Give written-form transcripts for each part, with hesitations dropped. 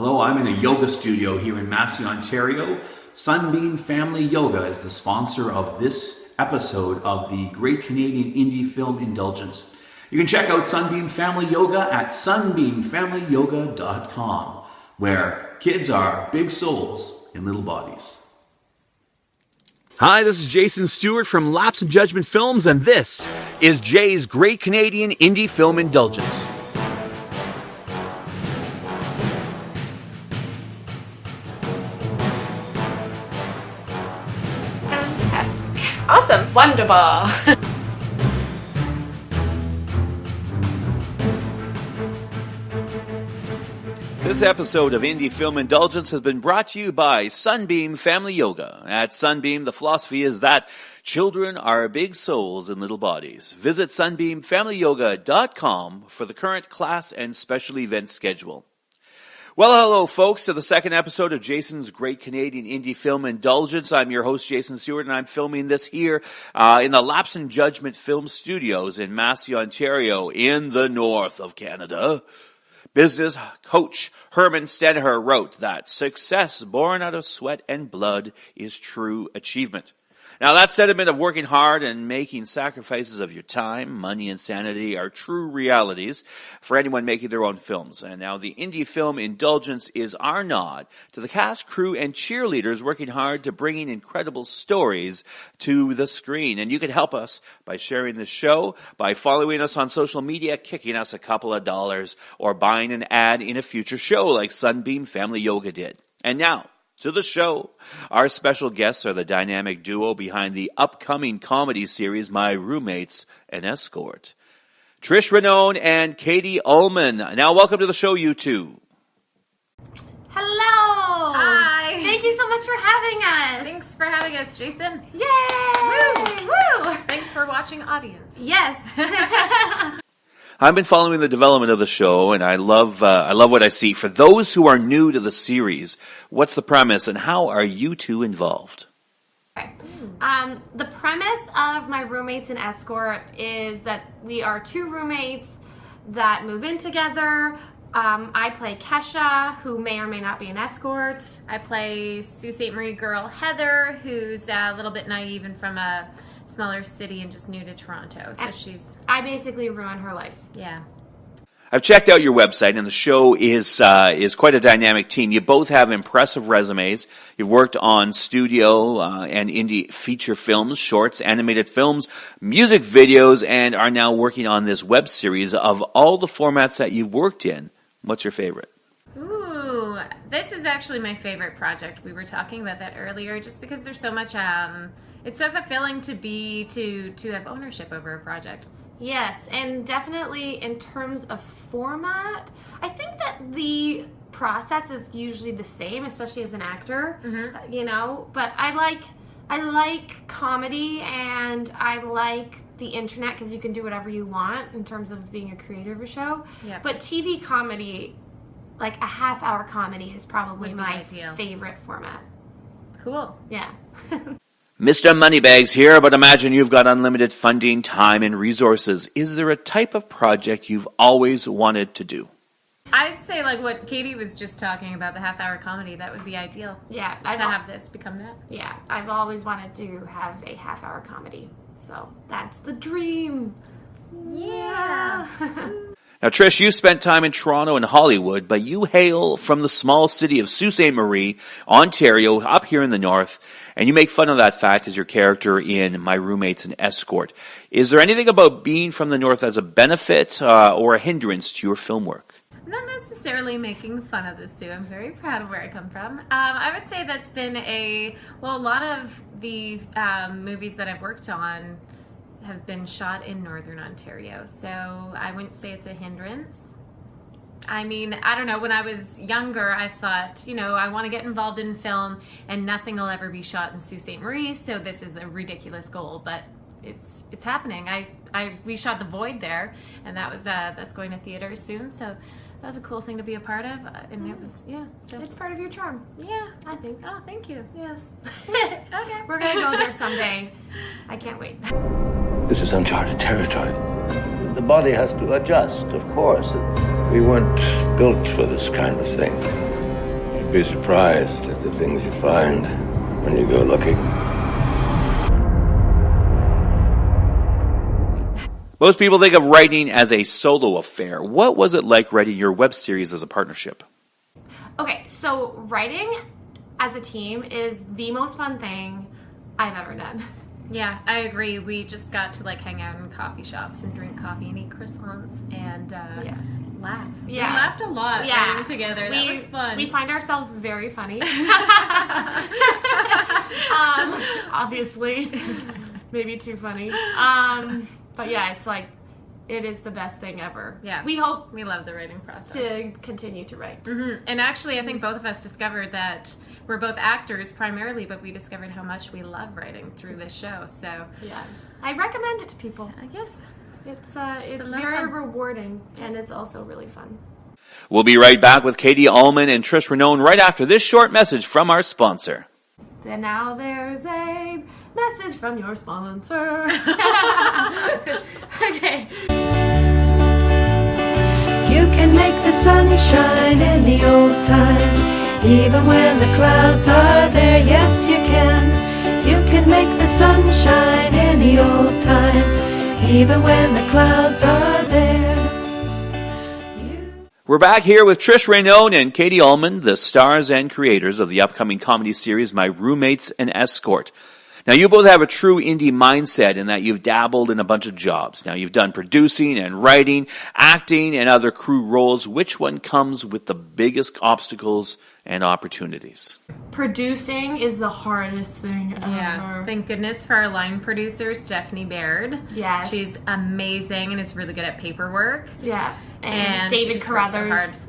Hello, I'm in a yoga studio here in Massey, Ontario. Sunbeam Family Yoga is the sponsor of this episode of the great Canadian indie film Indulgence. You can check out Sunbeam Family Yoga at sunbeamfamilyyoga.com, where kids are big souls in little bodies. Hi, this is Jayson Stewart from Lapse and Judgement Films, and this is Jay's Great Canadian Indie Film Indulgence. Awesome. Wonderful. This episode of Indie Film Indulgence has been brought to you by Sunbeam Family Yoga. At Sunbeam, the philosophy is that children are big souls in little bodies. Visit sunbeamfamilyyoga.com for the current class and special event schedule. Well, hello, folks, to the second episode of Jayson's Great Canadian Indie Film Indulgence. I'm your host, Jayson Stewart, and I'm filming this here in the Lapse and Judgement Film Studios in Massey, Ontario, in the north of Canada. Business coach Herman Steniher wrote that success born out of sweat and blood is true achievement. Now, that sentiment of working hard and making sacrifices of your time, money, and sanity are true realities for anyone making their own films. And now the Indie Film Indulgence is our nod to the cast, crew, and cheerleaders working hard to bringing incredible stories to the screen. And you can help us by sharing the show, by following us on social media, kicking us a couple of dollars, or buying an ad in a future show like Sunbeam Family Yoga did. And now, to the show. Our special guests are the dynamic duo behind the upcoming comedy series, My Roommate's An Escort. Trish, Rainone, and Katie Uhlmann. Now, welcome to the show, you two. Hello. Hi. Thank you so much for having us. Thanks for having us, Jayson. Yay! Woo! Thanks for watching, audience. Yes. I've been following the development of the show, and I love what I see. For those who are new to the series, what's the premise, and how are you two involved? Okay. The premise of My Roommate's An Escort is that we are two roommates that move in together. I play Kesha, who may or may not be an escort. I play Sault Ste. Marie girl Heather, who's a little bit naive and from a smaller city and just new to Toronto. So I basically ruin her life. Yeah. I've checked out your website, and the show is quite a dynamic team. You both have impressive resumes. You've worked on studio and indie feature films, shorts, animated films, music videos, and are now working on this web series. Of all the formats that you've worked in, what's your favorite? Ooh, this is actually my favorite project. We were talking about that earlier, just because there's so much. It's so fulfilling to have ownership over a project. Yes, and definitely in terms of format, I think that the process is usually the same, especially as an actor, but I like comedy, and I like the internet because you can do whatever you want in terms of being a creator of a show. Yep. But TV comedy, like a half-hour comedy, is probably my ideal. favorite format. Cool. Yeah. Mr. Moneybags here, but imagine you've got unlimited funding, time, and resources. Is there a type of project you've always wanted to do? I'd say like what Katie was just talking about, the half-hour comedy, that would be ideal. Yeah. To have this become that. Yeah. I've always wanted to have a half-hour comedy. So that's the dream. Yeah. Now, Trish, you spent time in Toronto and Hollywood, but you hail from the small city of Sault Ste. Marie, Ontario, up here in the north, and you make fun of that fact as your character in My Roommate's An Escort. Is there anything about being from the north as a benefit or a hindrance to your film work? I'm not necessarily making fun of this, Sue. I'm very proud of where I come from. I would say that's been a lot of the movies that I've worked on have been shot in Northern Ontario, so I wouldn't say it's a hindrance. I mean, I don't know, when I was younger, I thought, I want to get involved in film, and nothing will ever be shot in Sault Ste. Marie, so this is a ridiculous goal, but it's happening. We shot The Void there, and that's going to theaters soon, so that was a cool thing to be a part of, and it was, so It's part of your charm. Yeah, I think. Oh, thank you. Yes. Okay. We're going to go there someday. I can't wait. This is uncharted territory. The body has to adjust, of course. We weren't built for this kind of thing. You'd be surprised at the things you find when you go looking. Most people think of writing as a solo affair. What was it like writing your web series as a partnership? Okay, so writing as a team is the most fun thing I've ever done. Yeah, I agree. We just got to like hang out in coffee shops and drink coffee and eat croissants and laugh. Yeah. We laughed a lot writing together. That was fun. We find ourselves very funny. Obviously. Maybe too funny. But yeah, it's like, it is the best thing ever. Yeah. We hope we love the writing process. To continue to write. Mm-hmm. And actually, I think both of us discovered that we're both actors primarily, but we discovered how much we love writing through this show. So yeah, I recommend it to people. Yes. It's very rewarding, and it's also really fun. We'll be right back with Katie Uhlmann and Trish Rainone right after this short message from our sponsor. And now there's a message from your sponsor. Okay. You can make the sun shine in the old time, even when the clouds are there. Yes, you can. You can make the sun shine in the old time, even when the clouds are there. We're back here with Trish Rainone and Katie Uhlmann, the stars and creators of the upcoming comedy series My Roommate's An Escort. Now, you both have a true indie mindset in that you've dabbled in a bunch of jobs. Now, you've done producing and writing, acting, and other crew roles. Which one comes with the biggest obstacles and opportunities? Producing is the hardest thing ever. Yeah, thank goodness for our line producer, Stephanie Baird. Yes. She's amazing and is really good at paperwork. Yeah. And David Carruthers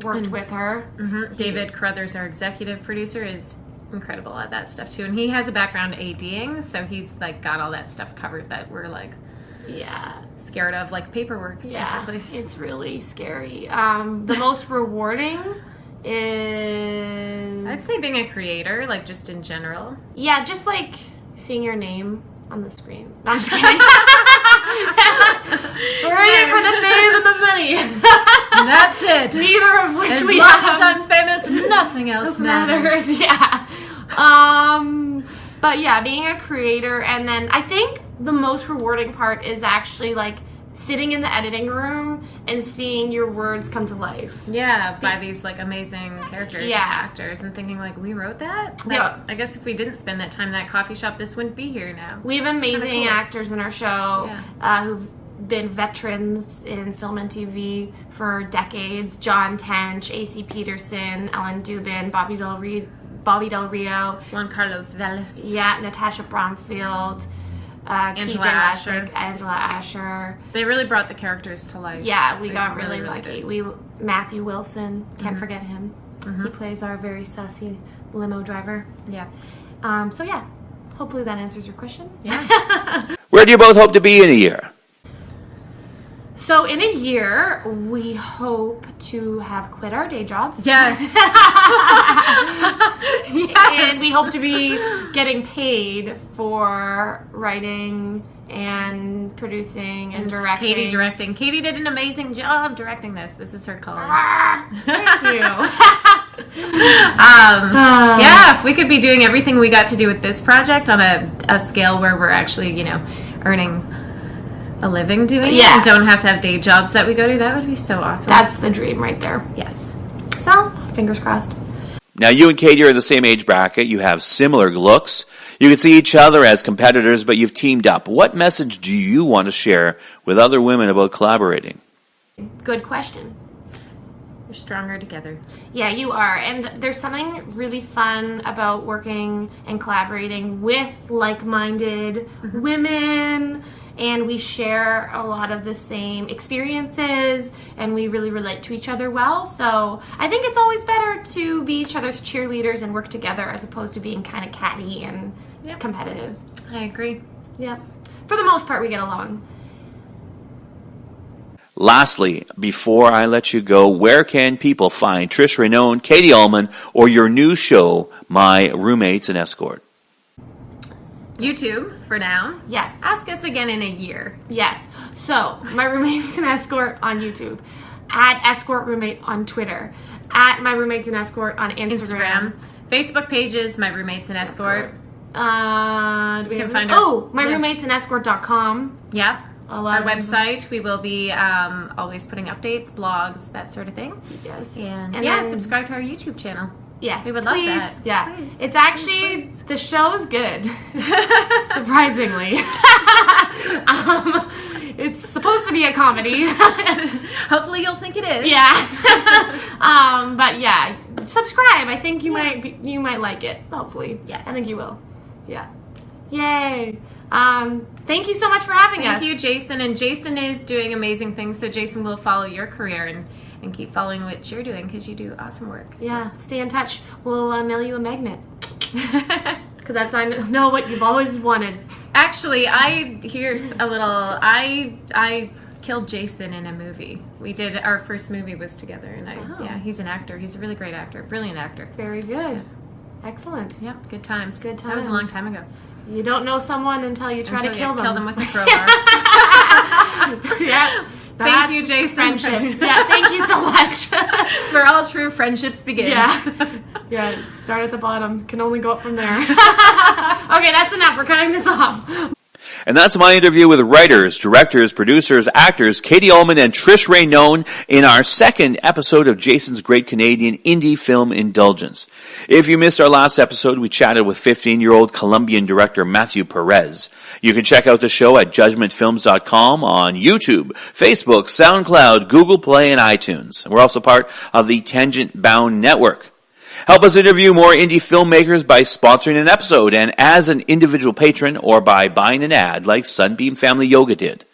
worked with her. Mm-hmm. David Carruthers, our executive producer, is incredible at that stuff too. And he has a background ADing, so he's like got all that stuff covered that we're like scared of, like paperwork, basically. It's really scary. The most rewarding is, I'd say being a creator, like just in general. Yeah, just like seeing your name on the screen. No, I'm just kidding. We're in it for the fame and the money. That's it. Neither of which as we long have. as I'm famous, nothing else matters. Yeah. But yeah, being a creator, and then I think the most rewarding part is actually like sitting in the editing room and seeing your words come to life. Yeah, by these like amazing characters and actors, and thinking like, we wrote that? I guess if we didn't spend that time in that coffee shop, this wouldn't be here now. We have amazing actors in our show who've been veterans in film and TV for decades. John Tench, A.C. Peterson, Ellen Dubin, Bobby Del Rio, Juan Carlos Vélez. Yeah, Natasha Bromfield, Angela Asher. They really brought the characters to life. Yeah, we got really lucky. Matthew Wilson, can't forget him. Mm-hmm. He plays our very sassy limo driver. Yeah. So yeah, hopefully that answers your question. Yeah. Where do you both hope to be in a year? So in a year, we hope to have quit our day jobs. Yes. And we hope to be getting paid for writing and producing and directing. Katie directing. Katie did an amazing job directing this. This is her calling. Thank you. Yeah, if we could be doing everything we got to do with this project on a scale where we're actually, earning a living doing it and don't have to have day jobs that we go to, that would be so awesome. That's the dream right there. Yes. So, fingers crossed. Now, you and Katie are in the same age bracket. You have similar looks. You can see each other as competitors, but you've teamed up. What message do you want to share with other women about collaborating? Good question. We're stronger together. Yeah, you are. And there's something really fun about working and collaborating with like-minded women. And we share a lot of the same experiences, and we really relate to each other well. So I think it's always better to be each other's cheerleaders and work together as opposed to being kind of catty and competitive. I agree. Yeah. For the most part, we get along. Lastly, before I let you go, where can people find Trish Rainone, Katie Uhlmann, or your new show, My Roommate's An Escort? YouTube, for now. Yes. Ask us again in a year. Yes. So, My Roommate's An Escort on YouTube. at Escort Roommate on Twitter, at My Roommate's an Escort on Instagram. Facebook pages, My Roommate's an Escort. Do we can find myroommatesanescort.com. Yep. Our website. We will be always putting updates, blogs, that sort of thing. Yes. And then, subscribe to our YouTube channel. Yes, we would love that. Yeah, please. It's actually the show is good, surprisingly. It's supposed to be a comedy. Hopefully, you'll think it is. Yeah. But yeah, subscribe. I think you might like it. Hopefully, yes. I think you will. Yeah. Yay. Thank you so much for having us. Thank you, Jayson. And Jayson is doing amazing things, so Jayson will follow your career and keep following what you're doing because you do awesome work. So. Yeah, stay in touch. We'll mail you a magnet. Because that's, I know what you've always wanted. Actually, here's a little, I killed Jayson in a movie. We did, our first movie was together, and yeah, he's an actor. He's a really great actor, brilliant actor. Very good. Excellent. Yeah, good times. Good times. That was a long time ago. You don't know someone until you try to kill them. Kill them with a crowbar. Yeah. Thank you, Jayson. Friendship. Yeah, thank you so much. It's where all true friendships begin. Yeah. Yeah, start at the bottom. Can only go up from there. Okay, that's enough. We're cutting this off. And that's my interview with writers, directors, producers, actors, Katie Uhlmann and Trish Rainone in our second episode of Jayson's Great Canadian Indie Film Indulgence. If you missed our last episode, we chatted with 15-year-old Colombian director Matthew Perez. You can check out the show at judgementfilms.com on YouTube, Facebook, SoundCloud, Google Play, and iTunes. We're also part of the Tangent Bound Network. Help us interview more indie filmmakers by sponsoring an episode and as an individual patron or by buying an ad like Sunbeam Family Yoga did.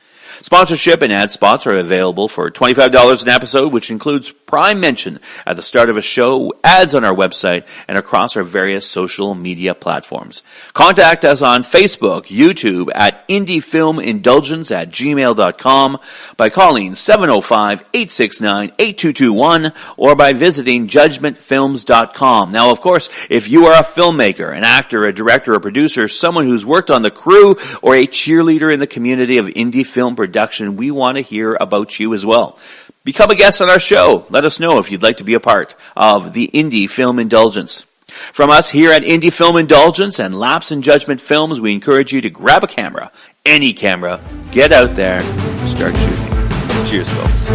Sponsorship and ad spots are available for $25 an episode, which includes prime mention at the start of a show, ads on our website, and across our various social media platforms. Contact us on Facebook, YouTube, at indiefilmindulgence@gmail.com, by calling 705-869-8221, or by visiting judgementfilms.com. Now, of course, if you are a filmmaker, an actor, a director, a producer, someone who's worked on the crew, or a cheerleader in the community of indie film production, we want to hear about you as well. Become a guest on our show. Let us know if you'd like to be a part of the Indie Film Indulgence. From us here at Indie Film Indulgence and Lapse in Judgment Films, we encourage you to grab a camera, any camera, get out there, start shooting. Cheers, folks.